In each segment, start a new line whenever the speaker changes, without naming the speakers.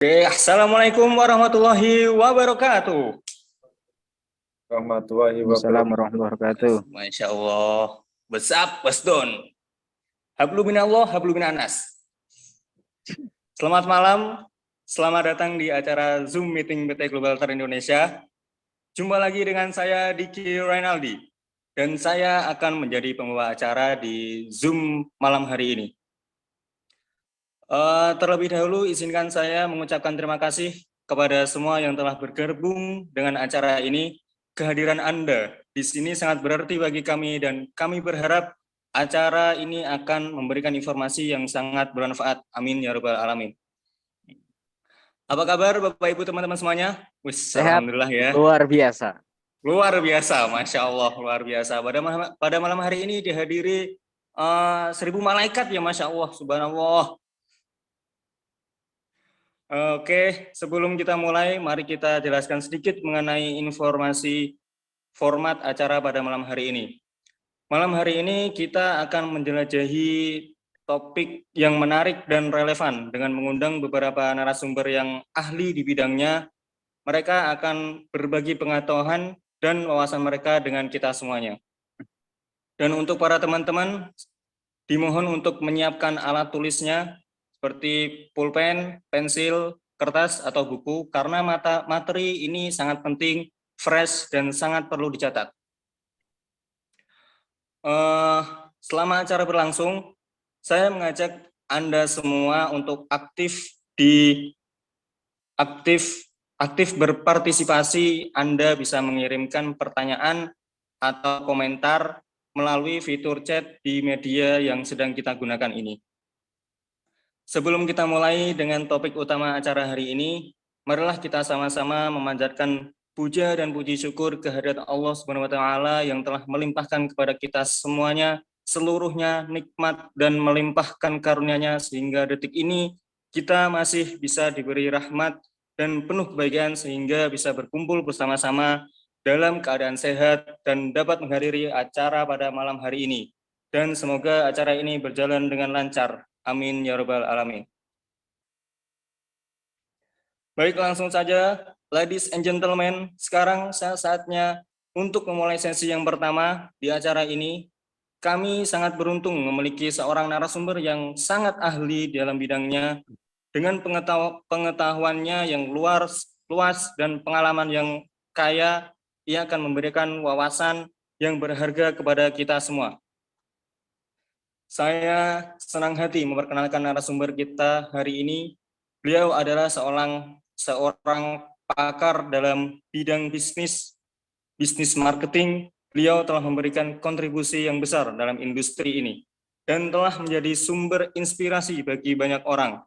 Oke, Assalamualaikum warahmatullahi wabarakatuh.
Warahmatullahi
Assalamualaikum
wabarakatuh.
warahmatullahi wabarakatuh.
Masya Allah. Besap, besdon. Hablu minallah, hablu minanas. Selamat malam, selamat datang di acara Zoom Meeting PT Global Tar Indonesia. Jumpa lagi dengan saya, Diki Rainaldi. Dan saya akan menjadi pembawa acara di Zoom malam hari ini. Terlebih dahulu izinkan saya mengucapkan terima kasih kepada semua yang telah bergabung dengan acara ini. Kehadiran Anda di sini sangat berarti bagi kami dan kami berharap acara ini akan memberikan informasi yang sangat bermanfaat. Amin ya rabbal alamin. Apa kabar Bapak Ibu teman-teman semuanya?
Sehat,
Alhamdulillah ya.
luar biasa.
Luar biasa, Masya Allah, luar biasa. Pada malam hari ini dihadiri 1000 malaikat ya, Masya Allah, subhanallah. Oke, sebelum kita mulai, mari kita jelaskan sedikit mengenai informasi format acara pada malam hari ini. Malam hari ini kita akan menjelajahi topik yang menarik dan relevan dengan mengundang beberapa narasumber yang ahli di bidangnya. Mereka akan berbagi pengetahuan dan wawasan mereka dengan kita semuanya. Dan untuk para teman-teman, dimohon untuk menyiapkan alat tulisnya seperti pulpen, pensil, kertas, atau buku, karena materi ini sangat penting, fresh, dan sangat perlu dicatat. Selama acara berlangsung, saya mengajak Anda semua untuk aktif berpartisipasi. Anda bisa mengirimkan pertanyaan atau komentar melalui fitur chat di media yang sedang kita gunakan ini. Sebelum kita mulai dengan topik utama acara hari ini, marilah kita sama-sama memanjatkan puja dan puji syukur kehadirat Allah Subhanahu wa taala yang telah melimpahkan kepada kita semuanya seluruhnya nikmat dan melimpahkan karunia-Nya sehingga detik ini kita masih bisa diberi rahmat dan penuh kebahagiaan sehingga bisa berkumpul bersama-sama dalam keadaan sehat dan dapat menghadiri acara pada malam hari ini. Dan semoga acara ini berjalan dengan lancar. Amin ya rabbal alamin. Baik, langsung saja, ladies and gentlemen, sekarang saatnya untuk memulai sesi yang pertama di acara ini. Kami sangat beruntung memiliki seorang narasumber yang sangat ahli dalam bidangnya dengan pengetahuannya yang luas dan pengalaman yang kaya. Ia akan memberikan wawasan yang berharga kepada kita semua. Saya senang hati memperkenalkan narasumber kita hari ini. Beliau adalah seorang pakar dalam bidang bisnis marketing. Beliau telah memberikan kontribusi yang besar dalam industri ini dan telah menjadi sumber inspirasi bagi banyak orang.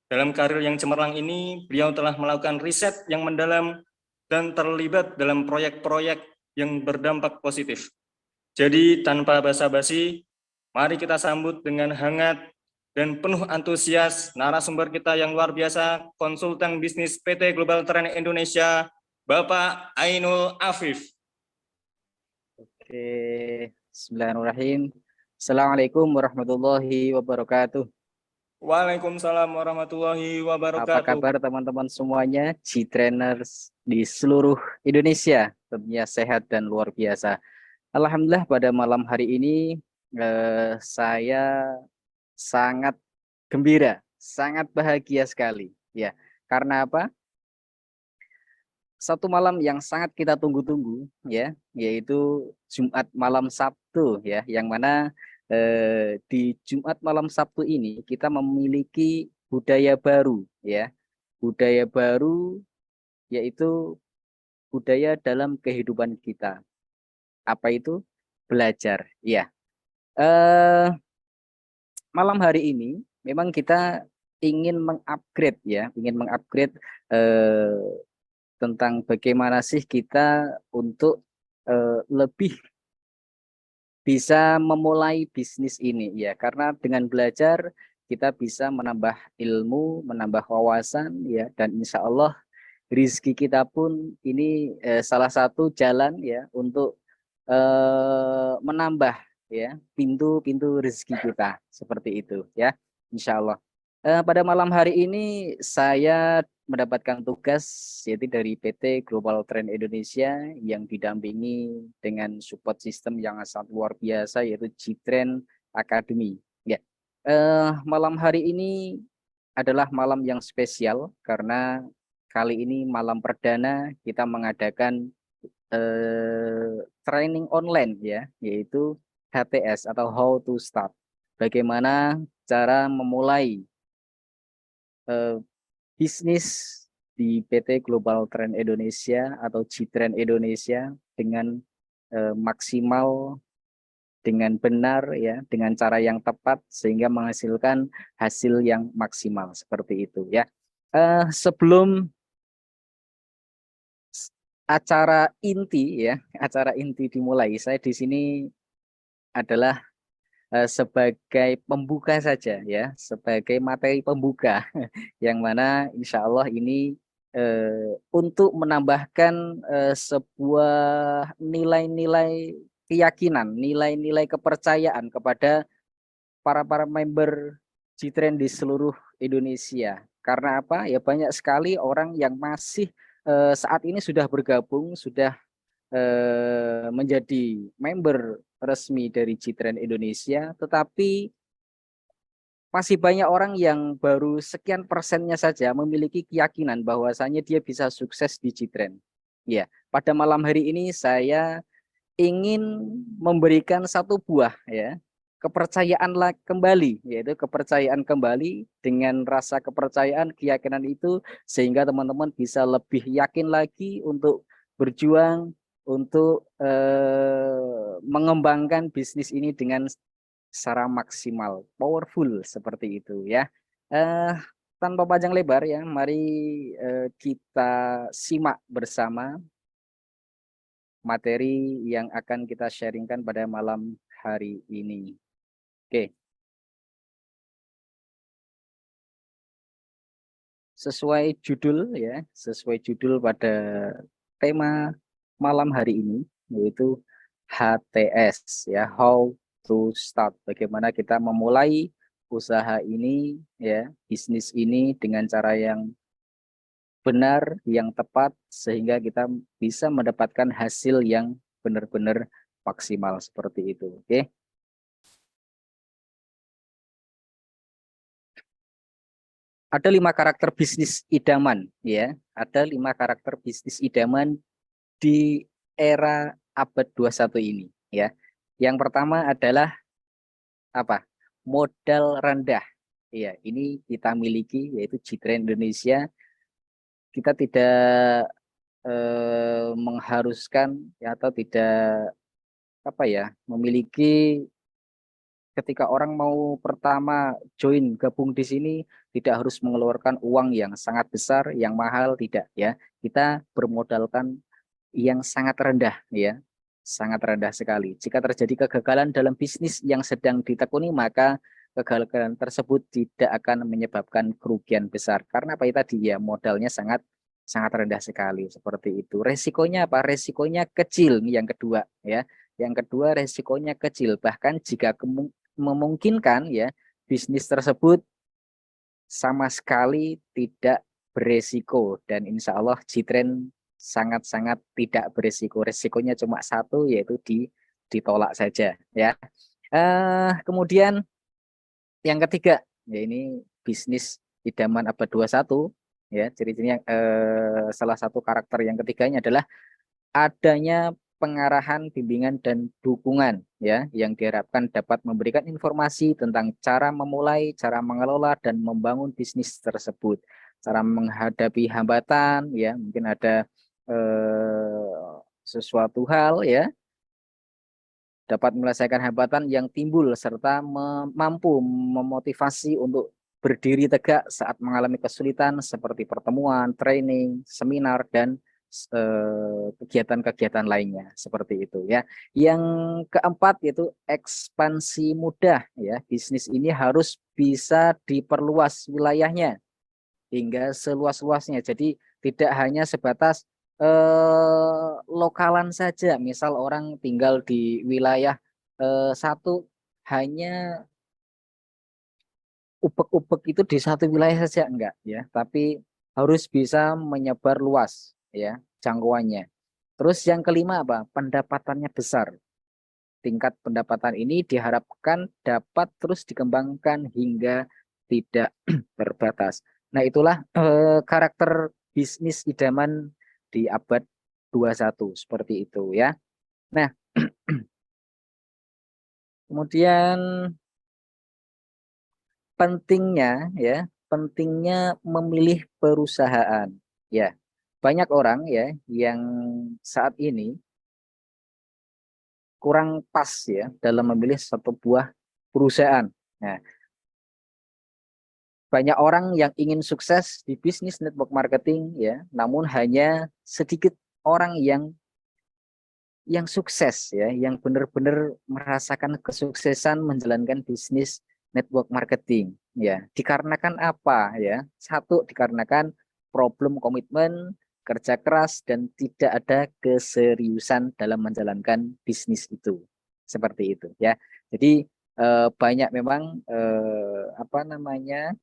Dalam karir yang cemerlang ini, beliau telah melakukan riset yang mendalam dan terlibat dalam proyek-proyek yang berdampak positif. Jadi tanpa basa-basi, mari kita sambut dengan hangat dan penuh antusias narasumber kita yang luar biasa, konsultan bisnis PT Global Trend Indonesia, Bapak Ainul Afif.
Oke, bismillahirrahmanirrahim. Assalamualaikum warahmatullahi wabarakatuh.
Waalaikumsalam warahmatullahi wabarakatuh.
Apa kabar teman-teman semuanya, G-Trainers di seluruh Indonesia, tentunya sehat dan luar biasa. Alhamdulillah pada malam hari ini saya sangat gembira, sangat bahagia sekali. Ya, karena apa? Satu malam yang sangat kita tunggu-tunggu, ya, yaitu Jumat malam Sabtu, ya, yang mana di Jumat malam Sabtu ini kita memiliki budaya baru, ya, budaya baru yaitu budaya dalam kehidupan kita. Apa itu? Belajar, ya. Malam hari ini memang kita ingin mengupgrade tentang bagaimana sih kita untuk lebih bisa memulai bisnis ini, ya, karena dengan belajar kita bisa menambah ilmu, menambah wawasan, ya, dan insya Allah rizki kita pun ini salah satu jalan, ya, untuk menambah, ya, pintu-pintu rezeki kita seperti itu, ya, insya Allah. Pada malam hari ini saya mendapatkan tugas yaitu dari PT Global Trend Indonesia yang didampingi dengan support system yang sangat luar biasa yaitu G-Trend Academy. Ya, malam hari ini adalah malam yang spesial karena kali ini malam perdana kita mengadakan training online ya, yaitu HTS atau How to Start. Bagaimana cara memulai eh, bisnis di PT Global Trend Indonesia atau G-Trend Indonesia dengan maksimal, dengan benar ya, dengan cara yang tepat sehingga menghasilkan hasil yang maksimal seperti itu ya. Sebelum acara inti ya, acara inti dimulai, saya di sini adalah sebagai pembuka saja ya, sebagai materi pembuka yang mana insya Allah ini untuk menambahkan sebuah nilai-nilai keyakinan, nilai-nilai kepercayaan kepada para member G-Trend di seluruh Indonesia. Karena apa? Ya banyak sekali orang yang masih saat ini sudah bergabung, sudah menjadi member resmi dari G-Trend Indonesia, tetapi masih banyak orang yang baru sekian persennya saja memiliki keyakinan bahwasanya dia bisa sukses di G-Trend. Ya, pada malam hari ini saya ingin memberikan satu buah ya kepercayaan kembali, yaitu kepercayaan kembali dengan rasa kepercayaan keyakinan itu sehingga teman-teman bisa lebih yakin lagi untuk berjuang untuk mengembangkan bisnis ini dengan secara maksimal, powerful seperti itu ya. Eh, Tanpa panjang lebar ya, mari kita simak bersama materi yang akan kita sharingkan pada malam hari ini. Oke, sesuai judul ya, sesuai judul pada tema malam hari ini yaitu HTS ya, How to Start. Bagaimana kita memulai usaha ini ya, bisnis ini dengan cara yang benar, yang tepat sehingga kita bisa mendapatkan hasil yang benar-benar maksimal seperti itu. Oke. Ada 5 karakter bisnis idaman ya. Ada 5 karakter bisnis idaman di era abad 21 ini ya. Yang pertama adalah apa? Modal rendah. Ya, ini kita miliki yaitu G-Trend Indonesia. Kita tidak mengharuskan ya, atau tidak apa ya, memiliki ketika orang mau pertama join gabung di sini tidak harus mengeluarkan uang yang sangat besar, yang mahal, tidak ya. Kita bermodalkan yang sangat rendah ya, sangat rendah sekali. Jika terjadi kegagalan dalam bisnis yang sedang ditekuni, maka kegagalan tersebut tidak akan menyebabkan kerugian besar. Karena apa itu tadi ya, modalnya sangat sangat rendah sekali seperti itu. Resikonya apa? Resikonya kecil nih yang kedua ya. Yang kedua resikonya kecil. Bahkan jika memungkinkan ya bisnis tersebut sama sekali tidak beresiko dan insya Allah G-Trend sangat-sangat tidak beresiko. Resikonya cuma satu yaitu ditolak saja ya. Kemudian yang ketiga ya ini bisnis idaman abad 21 ya ciri-cirinya salah satu karakter yang ketiganya adalah adanya pengarahan, bimbingan, dan dukungan ya yang diharapkan dapat memberikan informasi tentang cara memulai, cara mengelola, dan membangun bisnis tersebut. Cara menghadapi hambatan ya mungkin ada sesuatu hal ya dapat menyelesaikan hambatan yang timbul serta mampu memotivasi untuk berdiri tegak saat mengalami kesulitan seperti pertemuan, training, seminar, dan kegiatan-kegiatan lainnya seperti itu ya. Yang keempat yaitu ekspansi mudah ya. Bisnis ini harus bisa diperluas wilayahnya hingga seluas-luasnya. Jadi tidak hanya sebatas lokalan saja. Misal orang tinggal di wilayah satu hanya upek-upek itu di satu wilayah saja enggak ya, tapi harus bisa menyebar luas ya jangkauannya. Terus yang kelima apa? Pendapatannya besar. Tingkat pendapatan ini diharapkan dapat terus dikembangkan hingga tidak terbatas. Nah, itulah karakter bisnis idaman di abad 21 seperti itu ya. Nah, kemudian pentingnya memilih perusahaan. Ya, banyak orang ya yang saat ini kurang pas ya dalam memilih satu buah perusahaan. Nah, banyak orang yang ingin sukses di bisnis network marketing ya, namun hanya sedikit orang yang sukses ya, yang benar-benar merasakan kesuksesan menjalankan bisnis network marketing ya. Dikarenakan apa ya? Satu, dikarenakan problem komitmen, kerja keras dan tidak ada keseriusan dalam menjalankan bisnis itu. Seperti itu ya. Jadi banyak memang apa namanya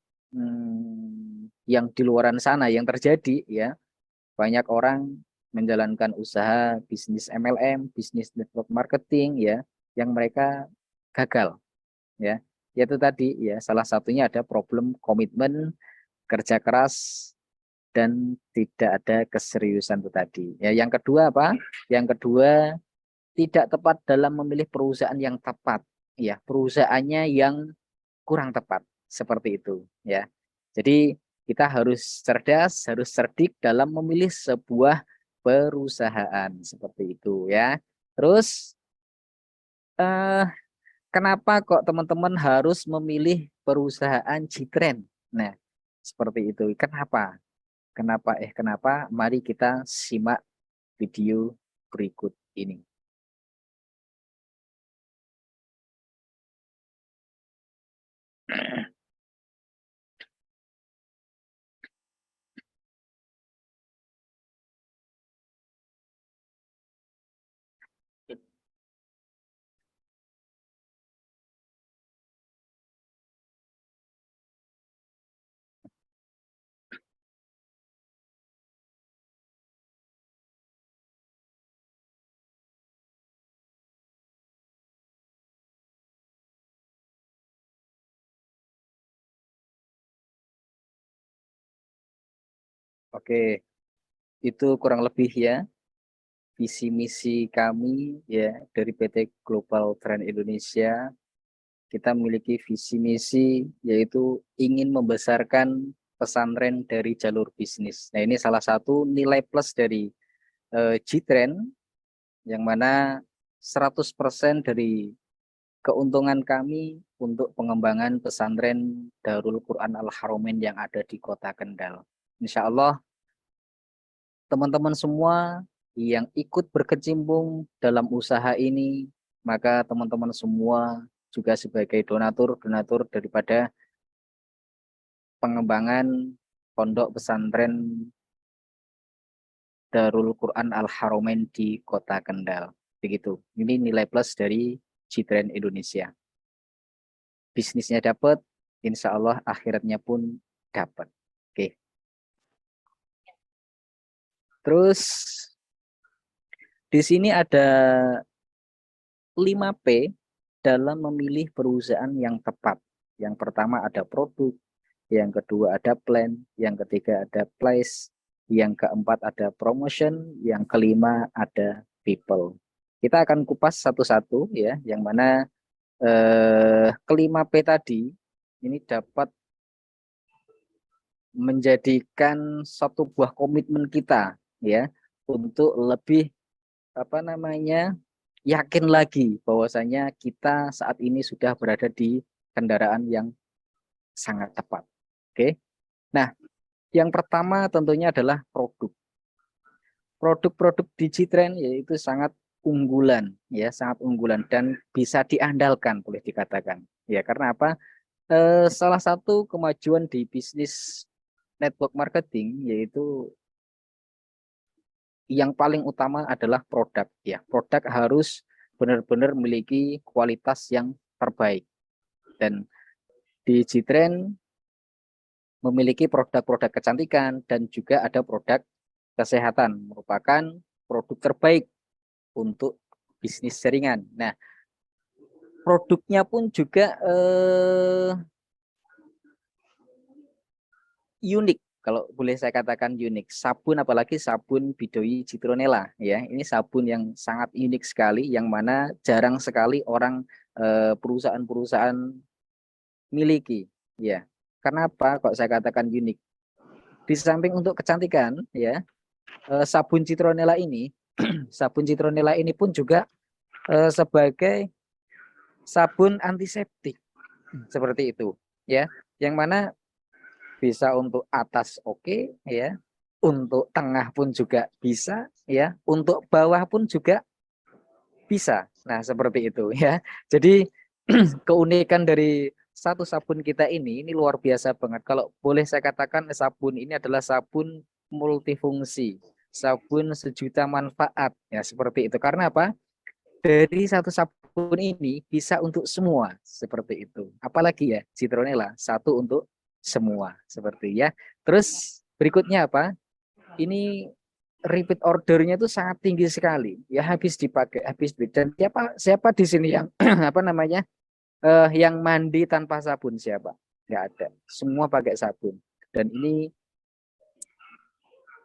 yang di luaran sana yang terjadi ya, banyak orang menjalankan usaha bisnis MLM, bisnis network marketing ya, yang mereka gagal ya. Yaitu tadi ya, salah satunya ada problem komitmen, kerja keras dan tidak ada keseriusan itu tadi. Ya, yang kedua apa? Yang kedua, tidak tepat dalam memilih perusahaan yang tepat. Ya, perusahaannya yang kurang tepat seperti itu ya. Jadi kita harus cerdas, harus cerdik dalam memilih sebuah perusahaan seperti itu ya. Terus eh, kenapa kok teman-teman harus memilih perusahaan Jitren? Nah, seperti itu. Kenapa? Kenapa? Mari kita simak video berikut ini. Oke, itu kurang lebih ya visi misi kami ya dari PT Global Trend Indonesia. Kita memiliki visi misi yaitu ingin membesarkan pesantren dari jalur bisnis. Nah, ini salah satu nilai plus dari G-Trend yang mana 100% dari keuntungan kami untuk pengembangan pesantren Darul Quran Al-Haramain yang ada di Kota Kendal. Insya Allah teman-teman semua yang ikut berkecimpung dalam usaha ini, maka teman-teman semua juga sebagai donatur daripada pengembangan pondok pesantren Darul Quran Al-Haramain di Kota Kendal. Begitu. Ini nilai plus dari G-Trend Indonesia. Bisnisnya dapat, insya Allah akhiratnya pun dapat. Oke. Terus di sini ada 5P dalam memilih perusahaan yang tepat. Yang pertama ada produk, yang kedua ada plan, yang ketiga ada place, yang keempat ada promotion, yang kelima ada people. Kita akan kupas satu-satu ya, yang mana kelima P tadi ini dapat menjadikan satu buah komitmen kita ya untuk lebih apa namanya yakin lagi bahwasanya kita saat ini sudah berada di kendaraan yang sangat tepat. Oke. Nah, yang pertama tentunya adalah produk. Produk-produk Digitrend yaitu sangat unggulan ya, sangat unggulan dan bisa diandalkan boleh dikatakan. Ya, karena apa? Salah satu kemajuan di bisnis network marketing yaitu yang paling utama adalah produk ya. Produk harus benar-benar memiliki kualitas yang terbaik dan di G-Trend memiliki produk-produk kecantikan dan juga ada produk kesehatan, merupakan produk terbaik untuk bisnis jaringan. Nah, produknya pun juga unik, kalau boleh saya katakan unik. Sabun, apalagi sabun Bidoi Citronella, ya, ini sabun yang sangat unik sekali, yang mana jarang sekali orang perusahaan-perusahaan miliki, ya. Karena apa? Kok saya katakan unik? Di samping untuk kecantikan, ya, sabun Citronella ini, sabun Citronella ini pun juga sebagai sabun antiseptik, seperti itu, ya. Yang mana bisa untuk atas oke, ya, untuk tengah pun juga bisa, ya, untuk bawah pun juga bisa. Nah, seperti itu, ya. Jadi keunikan dari satu sabun kita ini luar biasa banget. Kalau boleh saya katakan, sabun ini adalah sabun multifungsi, sabun sejuta manfaat, ya, seperti itu. Karena apa? Dari satu sabun ini bisa untuk semua, seperti itu. Apalagi ya, Citronella satu untuk semua, seperti ya. Terus berikutnya apa? Ini repeat ordernya itu sangat tinggi sekali. Ya, habis dipakai, habis dan siapa siapa di sini yang apa namanya? Yang mandi tanpa sabun, siapa? Nggak ada. Semua pakai sabun. Dan ini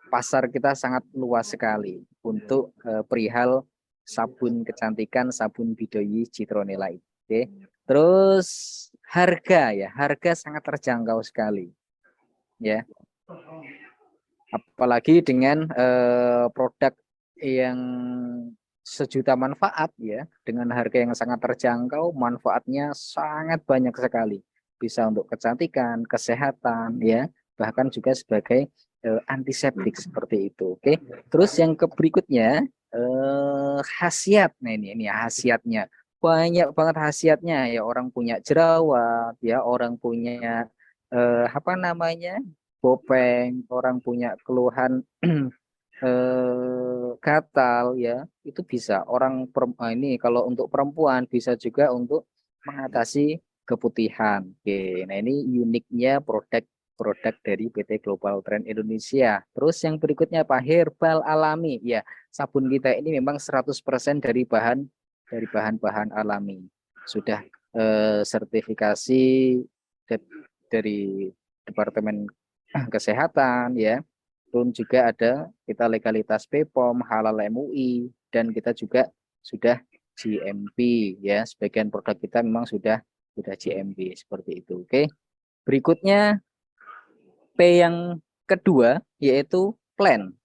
pasar kita sangat luas sekali untuk perihal sabun kecantikan, sabun Bidoi Citronella itu. Oke. Terus harga, ya, harga sangat terjangkau sekali, ya. Apalagi dengan produk yang sejuta manfaat, ya, dengan harga yang sangat terjangkau, manfaatnya sangat banyak sekali. Bisa untuk kecantikan, kesehatan, ya, bahkan juga sebagai antiseptik, seperti itu. Oke. Terus yang berikutnya khasiat. Nah, ini khasiatnya. Banyak banget khasiatnya, ya. Orang punya jerawat, ya, orang punya apa namanya? Bopeng, orang punya keluhan gatal, ya, itu bisa. Ini kalau untuk perempuan bisa juga untuk mengatasi keputihan. Oke, nah ini uniknya produk dari PT Global Trend Indonesia. Terus yang berikutnya apa? Herbal alami. Ya, sabun kita ini memang 100% dari bahan-bahan alami. Sudah sertifikasi dari Departemen Kesehatan, ya. Pun juga ada kita legalitas BPOM, halal MUI, dan kita juga sudah GMP, ya. Sebagian produk kita memang sudah GMP, seperti itu. Oke. Berikutnya P yang kedua yaitu plan,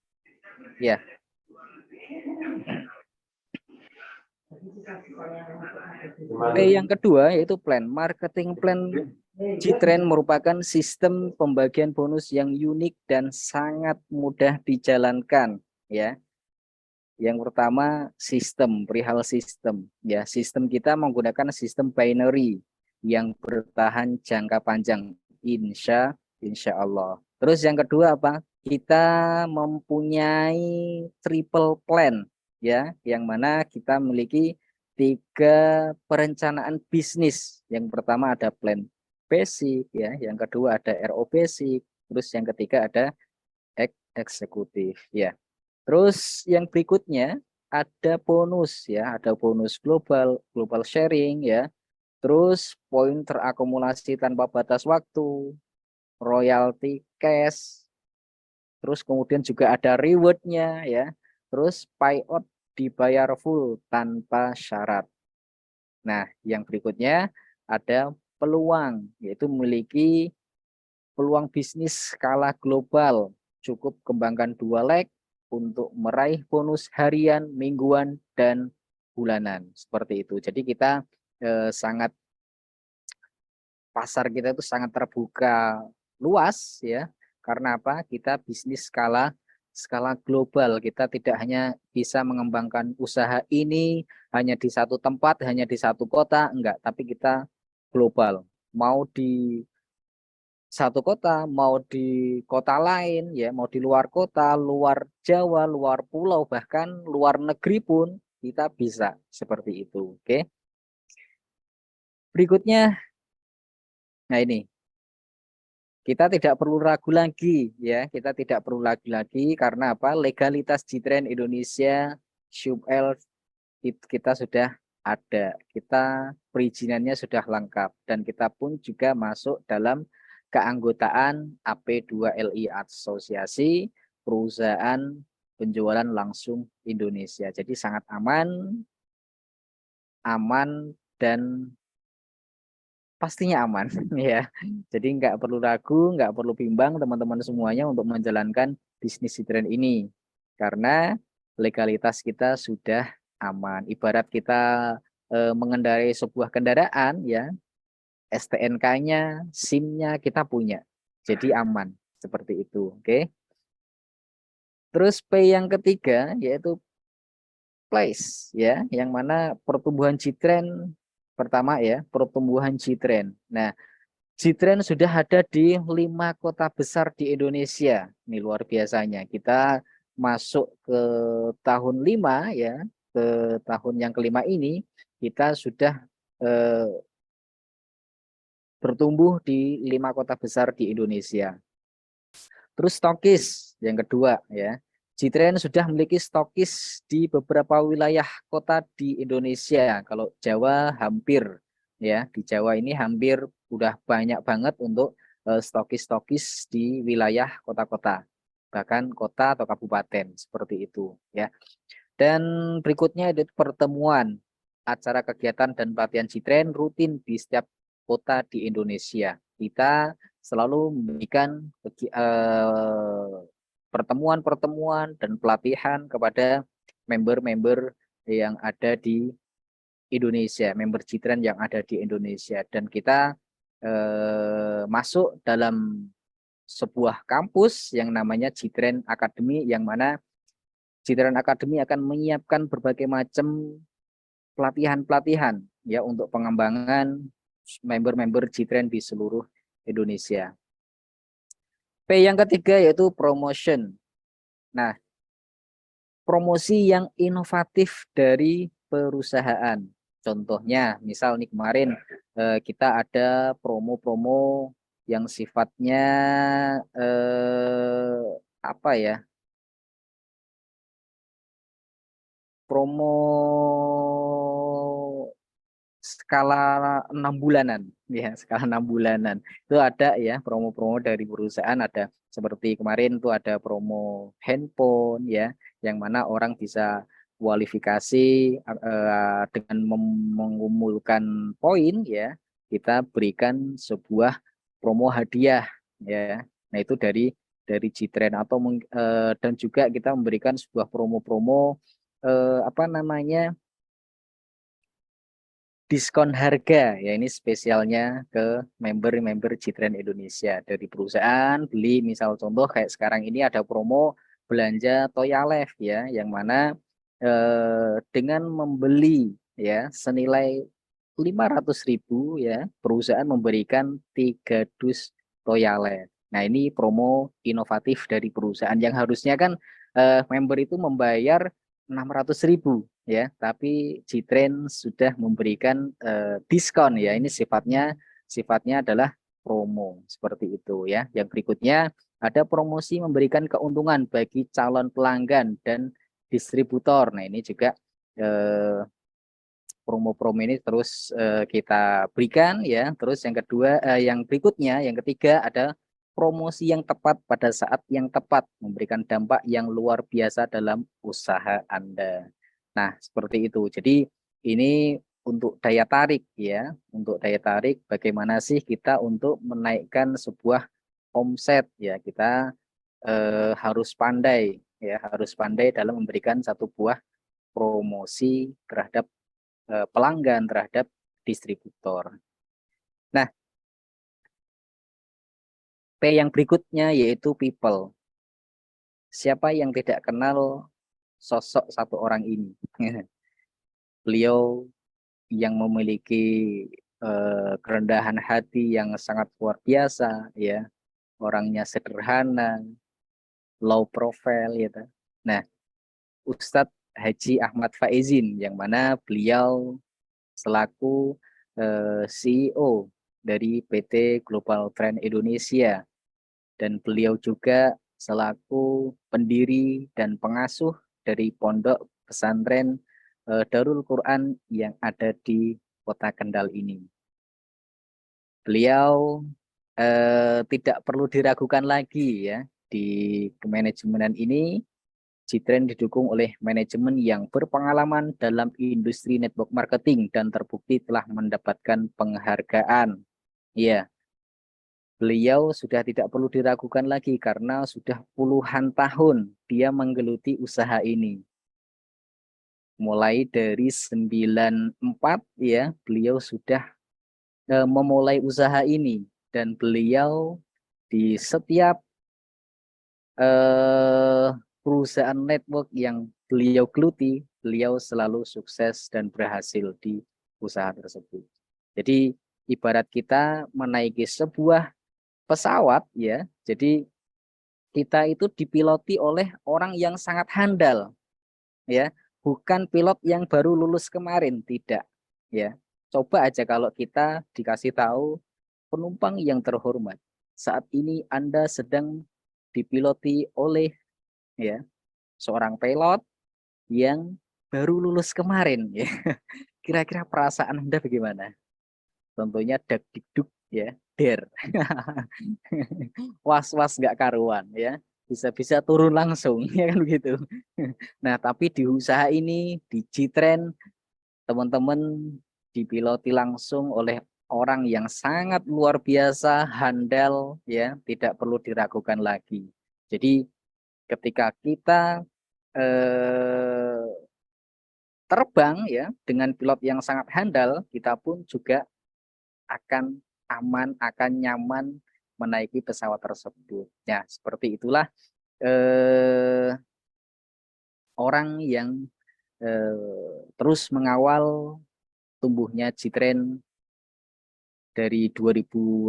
ya. P yang kedua yaitu plan. Marketing plan G-Trend merupakan sistem pembagian bonus yang unik dan sangat mudah dijalankan, ya. Yang pertama perihal sistem, ya. Sistem kita menggunakan sistem binary yang bertahan jangka panjang, insya Allah. Terus yang kedua apa? Kita mempunyai triple plan, ya, yang mana kita memiliki 3 perencanaan bisnis. Yang pertama ada plan basic, ya, yang kedua ada RO basic, terus yang ketiga ada eksekutif, ya. Terus yang berikutnya ada bonus, ya, ada bonus global sharing, ya. Terus poin terakumulasi tanpa batas waktu, royalty cash, terus kemudian juga ada rewardnya, ya. Terus payout dibayar full tanpa syarat. Nah, yang berikutnya ada peluang, yaitu memiliki peluang bisnis skala global. Cukup kembangkan 2 leg untuk meraih bonus harian, mingguan, dan bulanan. Seperti itu. Jadi kita pasar kita itu sangat terbuka luas, ya. Karena apa? Kita bisnis skala global. Kita tidak hanya bisa mengembangkan usaha ini hanya di satu tempat, hanya di satu kota, enggak, tapi kita global. Mau di satu kota, mau di kota lain, ya, mau di luar kota, luar Jawa, luar pulau, bahkan luar negeri pun kita bisa, seperti itu. Oke. Berikutnya Nah ini, kita tidak perlu ragu lagi ya, kita tidak perlu ragu lagi karena apa? Legalitas G-Trend Indonesia SUBL kita sudah ada, kita perizinannya sudah lengkap dan kita pun juga masuk dalam keanggotaan AP2LI Asosiasi Perusahaan Penjualan Langsung Indonesia. Jadi sangat aman dan pastinya aman ya. Jadi nggak perlu ragu, nggak perlu bimbang teman-teman semuanya untuk menjalankan bisnis G-Trend ini karena legalitas kita sudah aman. Ibarat kita mengendarai sebuah kendaraan ya, STNK-nya, SIM-nya kita punya. Jadi aman seperti itu, oke. Terus P yang ketiga yaitu place ya, yang mana pertumbuhan G-Trend pertama ya, pertumbuhan G-Trend. Nah, G-Trend sudah ada di 5 kota besar di Indonesia. Ini luar biasanya. Kita masuk ke tahun 5 ya, ke tahun yang kelima ini kita sudah eh, bertumbuh di 5 kota besar di Indonesia. Terus stokis yang kedua ya. G-Trend sudah memiliki stokis di beberapa wilayah kota di Indonesia. Kalau Jawa hampir ya, di Jawa ini hampir udah banyak banget untuk stokis-stokis di wilayah kota-kota. Bahkan kota atau kabupaten seperti itu ya. Dan berikutnya itu pertemuan acara kegiatan dan pelatihan G-Trend rutin di setiap kota di Indonesia. Kita selalu memberikan pertemuan-pertemuan dan pelatihan kepada member-member yang ada di Indonesia, member G-Trend yang ada di Indonesia. Dan kita masuk dalam sebuah kampus yang namanya G-Trend Academy, yang mana G-Trend Academy akan menyiapkan berbagai macam pelatihan-pelatihan ya untuk pengembangan member-member G-Trend di seluruh Indonesia. P yang ketiga yaitu promotion. Nah, promosi yang inovatif dari perusahaan. Contohnya, misal nih kemarin kita ada promo-promo yang sifatnya apa ya? Promo skala 6 bulanan ya, skala 6 bulanan itu ada ya, promo-promo dari perusahaan. Ada seperti kemarin tuh ada promo handphone ya, yang mana orang bisa kualifikasi dengan mengumpulkan poin ya, kita berikan sebuah promo hadiah ya. Nah itu dari G-Trend atau dan juga kita memberikan sebuah promo-promo apa namanya, diskon harga ya, ini spesialnya ke member-member G-Trend Indonesia. Dari perusahaan beli, misal contoh kayak sekarang ini ada promo belanja Toyalev ya, yang mana dengan membeli ya senilai 500.000 ya, perusahaan memberikan 3 dus Toyalev. Nah ini promo inovatif dari perusahaan yang harusnya kan member itu membayar 600.000 ya, tapi G-Trend sudah memberikan diskon ya. Ini sifatnya adalah promo seperti itu ya. Yang berikutnya ada promosi memberikan keuntungan bagi calon pelanggan dan distributor. Nah ini juga promo-promo ini terus kita berikan ya. Terus yang kedua, yang berikutnya, yang ketiga ada promosi yang tepat pada saat yang tepat, memberikan dampak yang luar biasa dalam usaha Anda. Nah, seperti itu. Jadi ini untuk daya tarik ya, untuk daya tarik bagaimana sih kita untuk menaikkan sebuah omset ya. Kita harus pandai ya, harus pandai dalam memberikan satu buah promosi terhadap pelanggan, terhadap distributor. Nah, P yang berikutnya yaitu people. Siapa yang tidak kenal sosok satu orang ini? Beliau yang memiliki kerendahan hati yang sangat luar biasa ya, orangnya sederhana, low profile gitu. Nah, Ustadz Haji Ahmad Faizin, yang mana beliau selaku CEO dari PT Global Trend Indonesia, dan beliau juga selaku pendiri dan pengasuh dari Pondok Pesantren Darul Quran yang ada di Kota Kendal ini. Beliau tidak perlu diragukan lagi ya, di kemanajemenan ini Citren didukung oleh manajemen yang berpengalaman dalam industri network marketing dan terbukti telah mendapatkan penghargaan. Ya, beliau sudah tidak perlu diragukan lagi karena sudah puluhan tahun dia menggeluti usaha ini. Mulai dari 94 ya, beliau sudah memulai usaha ini, dan beliau di setiap perusahaan network yang beliau geluti, beliau selalu sukses dan berhasil di usaha tersebut. Jadi ibarat kita menaiki sebuah pesawat ya, jadi kita itu dipiloti oleh orang yang sangat handal ya, bukan pilot yang baru lulus kemarin, tidak ya. Coba aja kalau kita dikasih tahu, penumpang yang terhormat, saat ini Anda sedang dipiloti oleh ya seorang pilot yang baru lulus kemarin ya. Kira-kira perasaan Anda bagaimana? Tentunya dak dikduk ya, der. Was-was nggak karuan ya. Bisa-bisa turun langsung ya kan begitu. Nah, tapi di usaha ini di Citren, teman-teman dipiloti langsung oleh orang yang sangat luar biasa, handal ya, tidak perlu diragukan lagi. Jadi ketika kita eh, terbang ya dengan pilot yang sangat handal, kita pun juga akan aman, akan nyaman menaiki pesawat tersebut. Ya, seperti itulah orang yang terus mengawal tumbuhnya Citren dari 2018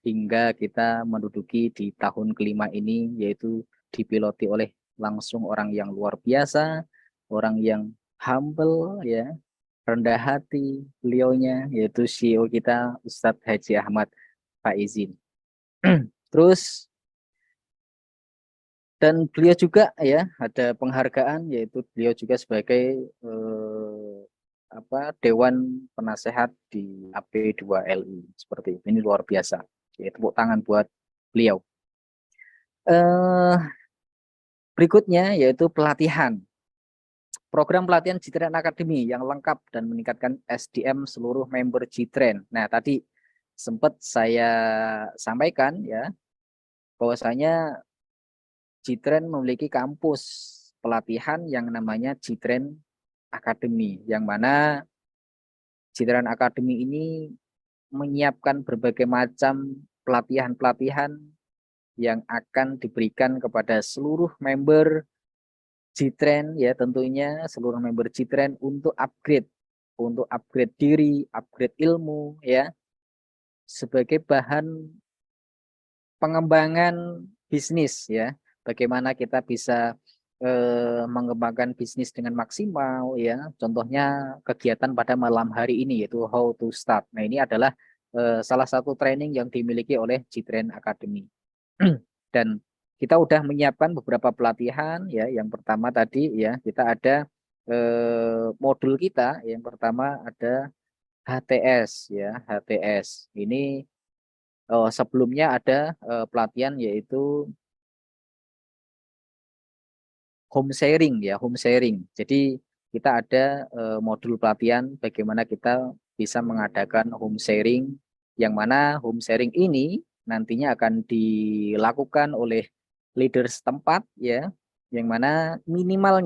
hingga kita menduduki di tahun kelima ini, yaitu dipiloti oleh langsung orang yang luar biasa, orang yang humble ya, rendah hati beliaunya, yaitu CEO kita Ustadz Haji Ahmad Faizin. Terus dan beliau juga ya ada penghargaan, yaitu beliau juga sebagai Dewan Penasehat di AP2LI, seperti itu. Ini luar biasa. Ya, tepuk tangan buat beliau. Berikutnya yaitu pelatihan. Program pelatihan Citren Academy yang lengkap dan meningkatkan SDM seluruh member Citren. Nah, tadi sempat saya sampaikan ya bahwasanya Citren memiliki kampus pelatihan yang namanya Citren Academy, yang mana Citren Academy ini menyiapkan berbagai macam pelatihan-pelatihan yang akan diberikan kepada seluruh member Citren ya, tentunya seluruh member Citren untuk upgrade diri, upgrade ilmu ya, sebagai bahan pengembangan bisnis ya. Bagaimana kita bisa mengembangkan bisnis dengan maksimal ya. Contohnya kegiatan pada malam hari ini yaitu how to start. Nah, ini adalah salah satu training yang dimiliki oleh Citren Academy. Dan kita udah menyiapkan beberapa pelatihan ya. Yang pertama tadi ya, kita ada modul kita. Yang pertama ada HTS ya, HTS. Ini sebelumnya ada pelatihan yaitu home sharing ya, home sharing. Jadi kita ada modul pelatihan bagaimana kita bisa mengadakan home sharing, yang mana home sharing ini nantinya akan dilakukan oleh leader setempat ya, yang mana minimal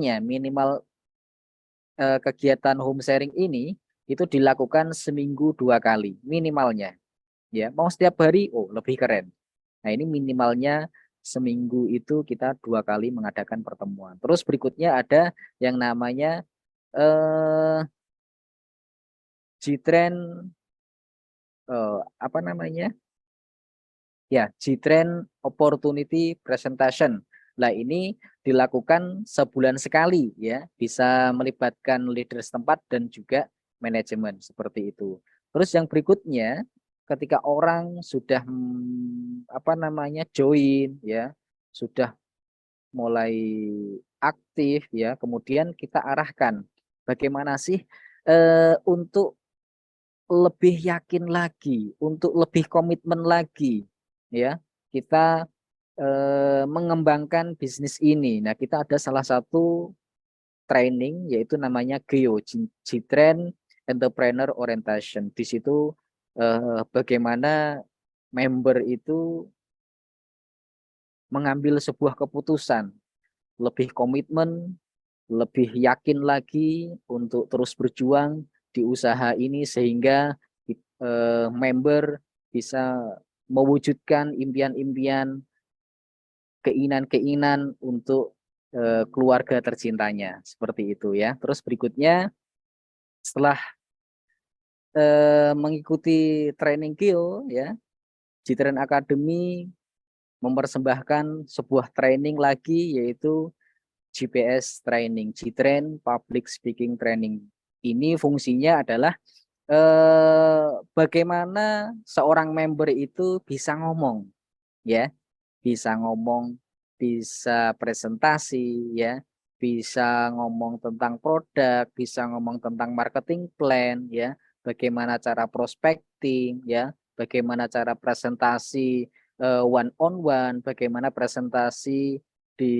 kegiatan home sharing ini itu dilakukan seminggu 2 kali minimalnya ya. Mau setiap hari, oh lebih keren. Nah, ini minimalnya seminggu itu kita 2 kali mengadakan pertemuan. Terus berikutnya ada yang namanya G-Trend apa namanya? Ya, G-Trend Opportunity Presentation. Nah, ini dilakukan sebulan sekali ya, bisa melibatkan leader setempat dan juga manajemen seperti itu. Terus yang berikutnya ketika orang sudah join ya, sudah mulai aktif ya, kemudian kita arahkan bagaimana sih untuk lebih yakin lagi, untuk lebih komitmen lagi ya, kita mengembangkan bisnis ini. Nah, kita ada salah satu training yaitu namanya GEO, G-Trend Entrepreneur Orientation. Di situ bagaimana member itu mengambil sebuah keputusan, lebih komitmen, lebih yakin lagi untuk terus berjuang di usaha ini sehingga member bisa mewujudkan impian-impian, keinginan-keinginan untuk keluarga tercintanya, seperti itu ya. Terus berikutnya setelah mengikuti training GEO ya, G-Trend Academy mempersembahkan sebuah training lagi yaitu GPS training, G-Trend Public Speaking Training. Ini fungsinya adalah bagaimana seorang member itu bisa ngomong ya, bisa ngomong, bisa presentasi ya, bisa ngomong tentang produk, bisa ngomong tentang marketing plan ya, bagaimana cara prospecting ya, bagaimana cara presentasi one on one, bagaimana presentasi di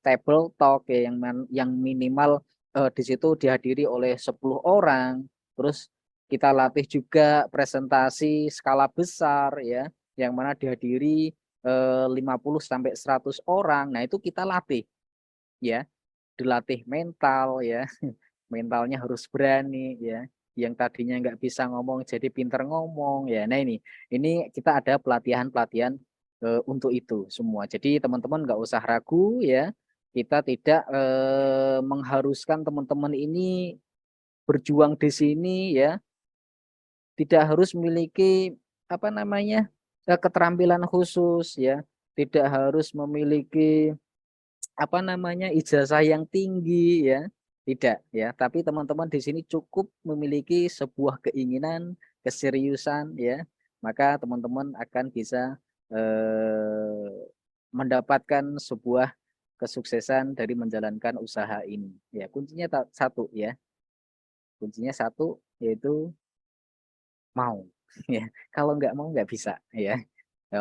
table talk ya, yang minimal di situ dihadiri oleh 10 orang. Terus kita latih juga presentasi skala besar ya, yang mana dihadiri 50 sampai 100 orang. Nah, itu kita latih ya, dilatih mental ya. Mentalnya harus berani ya. Yang tadinya nggak bisa ngomong jadi pinter ngomong ya. Nah, ini kita ada pelatihan-pelatihan untuk itu semua. Jadi teman-teman nggak usah ragu ya. Kita tidak mengharuskan teman-teman ini berjuang di sini ya, tidak harus memiliki keterampilan khusus ya, tidak harus memiliki ijazah yang tinggi ya, tidak ya, tapi teman-teman di sini cukup memiliki sebuah keinginan, keseriusan ya, maka teman-teman akan bisa mendapatkan sebuah kesuksesan dari menjalankan usaha ini ya. Kuncinya satu ya, kuncinya satu yaitu mau ya. Kalau nggak mau nggak bisa ya.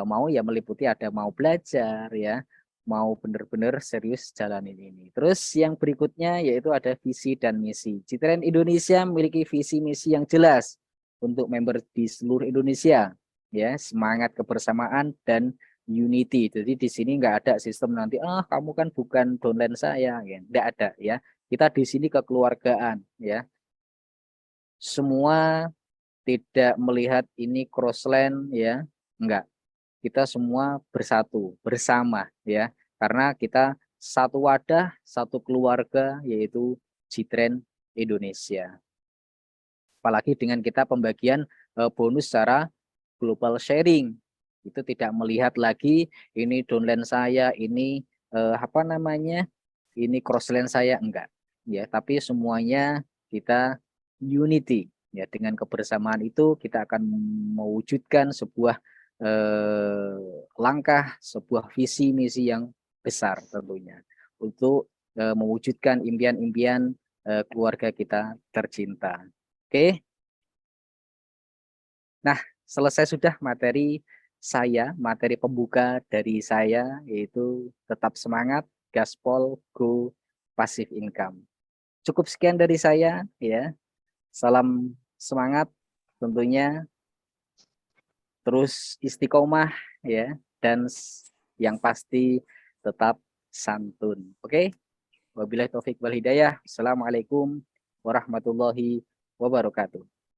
Mau ya meliputi ada mau belajar ya, mau benar-benar serius jalanin ini. Terus yang berikutnya yaitu ada visi dan misi. G-Trend Indonesia memiliki visi misi yang jelas untuk member di seluruh Indonesia ya, semangat kebersamaan dan unity. Jadi di sini nggak ada sistem nanti kamu kan bukan downline saya ya, nggak ada ya. Kita di sini kekeluargaan ya. Semua tidak melihat ini crossland ya, enggak. Kita semua bersatu, bersama ya. Karena kita satu wadah, satu keluarga yaitu G-Trend Indonesia. Apalagi dengan kita pembagian bonus secara global sharing. Itu tidak melihat lagi ini downline saya, ini ini crossland saya, enggak. Ya, tapi semuanya kita unity. Ya, dengan kebersamaan itu kita akan mewujudkan sebuah langkah, sebuah visi misi yang besar tentunya untuk mewujudkan impian-impian keluarga kita tercinta. Oke. Nah, selesai sudah materi saya, materi pembuka dari saya yaitu tetap semangat, gaspol, go, passive income. Cukup sekian dari saya ya. Salam semangat tentunya, terus istiqomah ya, dan yang pasti tetap santun. Oke? Wabillahi taufik wal hidayah. Assalamualaikum warahmatullahi wabarakatuh.